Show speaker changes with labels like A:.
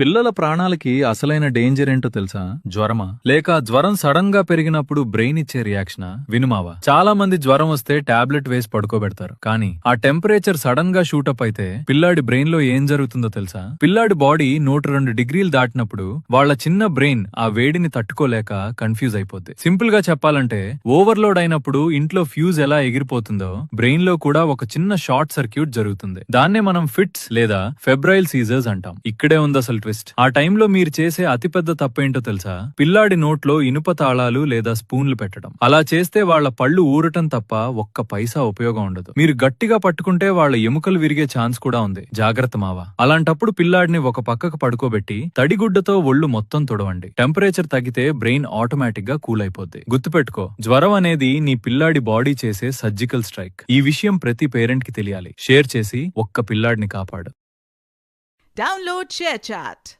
A: పిల్లల ప్రాణాలకి అసలైన డేంజర్ ఏంటో తెలుసా? జ్వరమా? లేక జ్వరం సడన్ గా పెరిగినప్పుడు బ్రెయిన్ ఇచ్చే రియాక్షనా? వినుమావా? చాలా మంది జ్వరం వస్తే టాబ్లెట్ వేసి పడుకోబెడతారు. కానీ ఆ టెంపరేచర్ సడన్ గా షూటప్ అయితే పిల్లాడి బ్రెయిన్ లో ఏం జరుగుతుందో తెలుసా? పిల్లాడి బాడీ 102 డిగ్రీలు దాటినప్పుడు వాళ్ళ చిన్న బ్రెయిన్ ఆ వేడిని తట్టుకోలేక కన్ఫ్యూజ్ అయిపోద్ది. సింపుల్ గా చెప్పాలంటే ఓవర్లోడ్ అయినప్పుడు ఇంట్లో ఫ్యూజ్ ఎలా ఎగిరిపోతుందో బ్రెయిన్ లో కూడా ఒక చిన్న షార్ట్ సర్క్యూట్ జరుగుతుంది. దాన్నే మనం ఫిట్స్ లేదా ఫెబ్రైల్ సీజర్స్ అంటాం. ఇక్కడే ఉంది అసలు ట్విస్ట్. ఆ టైంలో మీరు చేసే అతిపెద్ద తప్పేంటో తెలుసా? పిల్లాడి నోట్లో ఇనుప తాళాలు లేదా స్పూన్లు పెట్టడం. అలా చేస్తే వాళ్ళ పళ్ళు ఊరటం తప్ప ఒక్క పైసా ఉపయోగం ఉండదు. మీరు గట్టిగా పట్టుకుంటే వాళ్ళ ఎముకలు విరిగే ఛాన్స్ కూడా ఉంది. జాగ్రత్త మావా. అలాంటప్పుడు పిల్లాడిని ఒక పక్కకు పడుకోబెట్టి తడిగుడ్డతో ఒళ్ళు మొత్తం తుడవండి. టెంపరేచర్ తగ్గితే బ్రెయిన్ ఆటోమేటిక్ గా కూల్ అయిపోద్ది. గుర్తుపెట్టుకో, జ్వరం అనేది నీ పిల్లాడి బాడీ చేసే సర్జికల్ స్ట్రైక్. ఈ విషయం ప్రతి పేరెంట్ కి తెలియాలి. షేర్ చేసి ఒక్క పిల్లాడిని కాపాడు.
B: Download ShareChat.